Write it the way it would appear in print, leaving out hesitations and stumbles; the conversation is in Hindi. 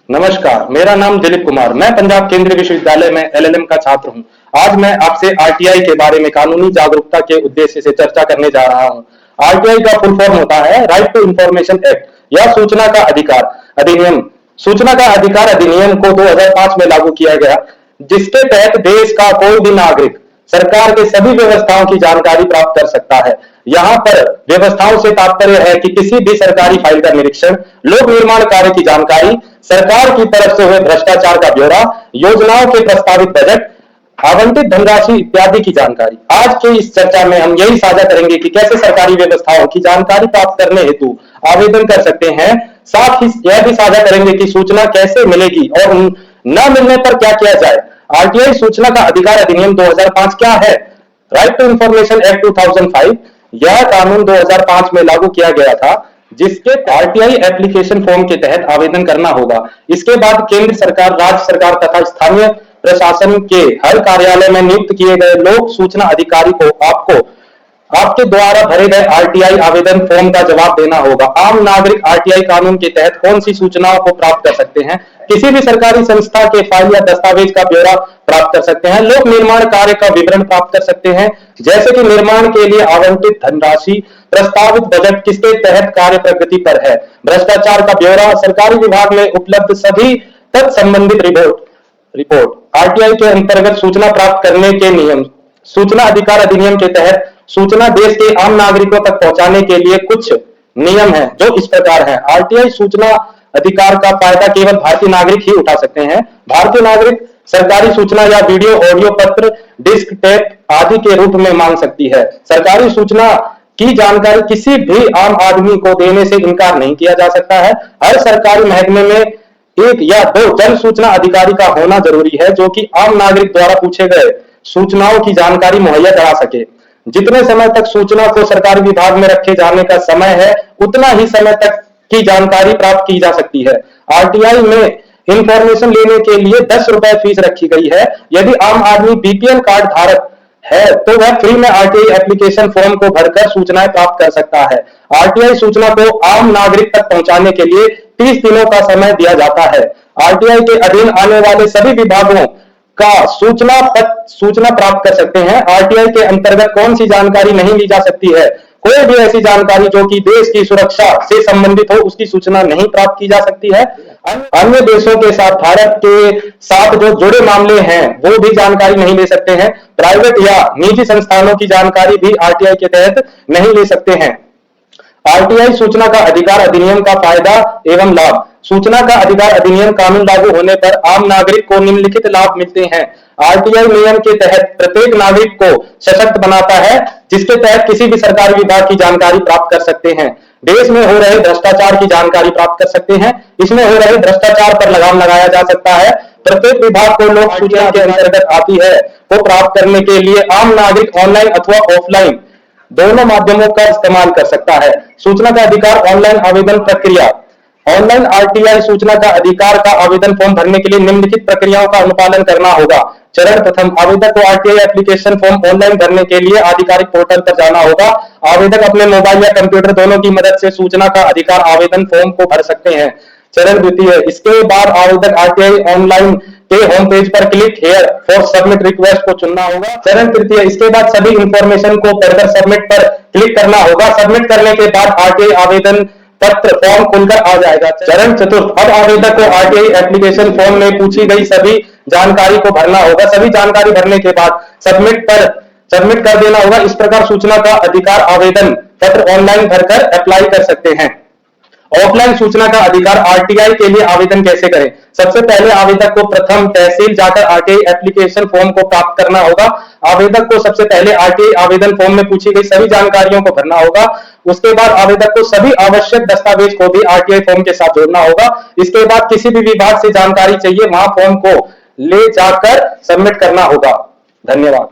नमस्कार, मेरा नाम दिलीप कुमार। मैं पंजाब केंद्रीय विश्वविद्यालय में एलएलएम का छात्र हूं। आज मैं आपसे आरटीआई के बारे में कानूनी जागरूकता के उद्देश्य से चर्चा करने जा रहा हूं। आरटीआई का फुल फॉर्म होता है राइट टू इंफॉर्मेशन एक्ट या सूचना का अधिकार अधिनियम। सूचना का अधिकार अधिनियम को 2005 में लागू किया गया, जिसके तहत देश का कोई भी नागरिक सरकार के सभी व्यवस्थाओं की जानकारी प्राप्त कर सकता है। यहाँ पर व्यवस्थाओं से तात्पर्य है कि किसी भी सरकारी फाइल का निरीक्षण, लोक निर्माण कार्य की जानकारी, सरकार की तरफ से हुए भ्रष्टाचार का ब्यौरा, योजनाओं के प्रस्तावित बजट, आवंटित धनराशि इत्यादि की जानकारी। आज की इस चर्चा में हम यही साझा करेंगे कि कैसे सरकारी व्यवस्थाओं की जानकारी प्राप्त करने हेतु आवेदन कर सकते हैं। साथ ही यह भी साझा करेंगे कि सूचना कैसे मिलेगी और न मिलने पर क्या किया जाए। आरटीआई सूचना का अधिकार अधिनियम 2005 क्या है? राइट टू इंफॉर्मेशन एक्ट 2005 यह कानून 2005 में लागू किया गया था, जिसके आरटीआई एप्लीकेशन फॉर्म के तहत आवेदन करना होगा। इसके बाद केंद्र सरकार, राज्य सरकार तथा स्थानीय प्रशासन के हर कार्यालय में नियुक्त किए गए लोक सूचना अधिकारी को आपके द्वारा भरे गए आरटीआई आवेदन फॉर्म का जवाब देना होगा। आम नागरिक आरटीआई कानून के तहत कौन सी सूचनाओं को प्राप्त कर सकते हैं? किसी भी सरकारी संस्था के फाइल या दस्तावेज का ब्यौरा प्राप्त कर सकते हैं। लोक निर्माण कार्य का विवरण प्राप्त कर सकते हैं, जैसे कि निर्माण के लिए आवंटित धनराशि, प्रस्तावित बजट किसके तहत कार्य प्रगति पर है, भ्रष्टाचार का ब्यौरा, सरकारी विभाग में उपलब्ध सभी तत्संबंधित रिपोर्ट। आरटीआई के अंतर्गत सूचना प्राप्त करने के नियम। सूचना अधिकार अधिनियम के तहत सूचना देश के आम नागरिकों तक पहुंचाने के लिए कुछ नियम हैं, जो इस प्रकार हैं। आरटीआई सूचना अधिकार का फायदा केवल भारतीय नागरिक ही उठा सकते हैं। भारतीय नागरिक सरकारी सूचना या वीडियो, ऑडियो, पत्र, डिस्क, टेप आदि के रूप में मांग सकती है। सरकारी सूचना की जानकारी किसी भी आम आदमी को देने से इनकार नहीं किया जा सकता है। हर सरकारी महकमे में एक या दो जन सूचना अधिकारी का होना जरूरी है, जो कि आम नागरिक द्वारा पूछे गए सूचनाओं की जानकारी मुहैया करा सके। जितने समय तक सूचना को सरकारी विभाग में रखे जाने का समय है, उतना ही समय तक की जानकारी प्राप्त की जा सकती है। आरटीआई में इंफॉर्मेशन लेने के लिए 10 रुपए फीस रखी गई है। यदि आम आदमी बीपीएल कार्ड धारक है तो वह फ्री में आरटीआई एप्लीकेशन फॉर्म को भरकर सूचनाएं प्राप्त कर सकता है। आरटीआई सूचना को आम नागरिक तक पहुंचाने के लिए 30 दिनों का समय दिया जाता है। आरटीआई के अधीन आने वाले सभी विभागों का सूचना प्राप्त कर सकते हैं। आरटीआई के अंतर्गत कौन सी जानकारी नहीं ली जा सकती है? कोई भी ऐसी जानकारी जो कि देश की सुरक्षा से संबंधित हो, उसकी सूचना नहीं प्राप्त की जा सकती है। अन्य देशों के साथ, भारत के साथ जो जुड़े मामले हैं, वो भी जानकारी नहीं ले सकते हैं। प्राइवेट या निजी संस्थानों की जानकारी भी आरटीआई के तहत नहीं ले सकते हैं। आरटीआई सूचना का अधिकार अधिनियम का फायदा एवं लाभ। सूचना का अधिकार अधिनियम कानून लागू होने पर आम नागरिक को निम्नलिखित लाभ मिलते हैं। आरटीआई नियम के तहत प्रत्येक नागरिक को सशक्त बनाता है, जिसके तहत किसी भी सरकारी विभाग की जानकारी प्राप्त कर सकते हैं। देश में हो रहे भ्रष्टाचार की जानकारी प्राप्त कर सकते हैं। इसमें हो रहे भ्रष्टाचार पर लगाम लगाया जा सकता है। प्रत्येक विभाग को लोक सूचना के अंतर्गत आती है को प्राप्त करने के लिए आम नागरिक ऑनलाइन अथवा ऑफलाइन दोनों माध्यमों का इस्तेमाल कर सकता है। सूचना का अधिकार ऑनलाइन आवेदन प्रक्रिया। ऑनलाइन आरटीआई सूचना का अधिकार का आवेदन फॉर्म भरने के लिए निम्नलिखित प्रक्रियाओं का अनुपालन करना होगा। चरण प्रथम, आवेदक को आरटीआई एप्लीकेशन फॉर्म ऑनलाइन भरने के लिए आधिकारिक पोर्टल पर जाना होगा। आवेदक अपने मोबाइल या कंप्यूटर दोनों की मदद से सूचना का अधिकार आवेदन फॉर्म को भर सकते हैं। चरण द्वितीय, इसके बाद आवेदक आरटीआई ऑनलाइन के होम पेज पर click here for submit request को चुनना होगा। चरण तृतीय, इसके बाद सभी इंफॉर्मेशन को फर्दर सबमिट पर क्लिक करना होगा। सबमिट करने के बाद आरटीआई आवेदन पत्र फॉर्म खुलकर आ जाएगा। चरण चतुर्थ, अब आवेदक को आरटीआई एप्लीकेशन फॉर्म में पूछी गई सभी जानकारी को भरना होगा। सभी जानकारी भरने के बाद सबमिट कर देना होगा। इस प्रकार सूचना का अधिकार आवेदन पत्र ऑनलाइन भरकर अप्लाई कर सकते हैं। ऑफलाइन सूचना का अधिकार आरटीआई के लिए आवेदन कैसे करें? सबसे पहले आवेदक को प्रथम तहसील जाकर आरटीआई एप्लीकेशन फॉर्म को प्राप्त करना होगा। आवेदक को सबसे पहले आरटीआई आवेदन फॉर्म में पूछी गई सभी जानकारियों को भरना होगा। उसके बाद आवेदक को सभी आवश्यक दस्तावेज को भी आरटीआई फॉर्म के साथ जोड़ना होगा। इसके बाद किसी भी विभाग से जानकारी चाहिए, वहां फॉर्म को ले जाकर सबमिट करना होगा। धन्यवाद।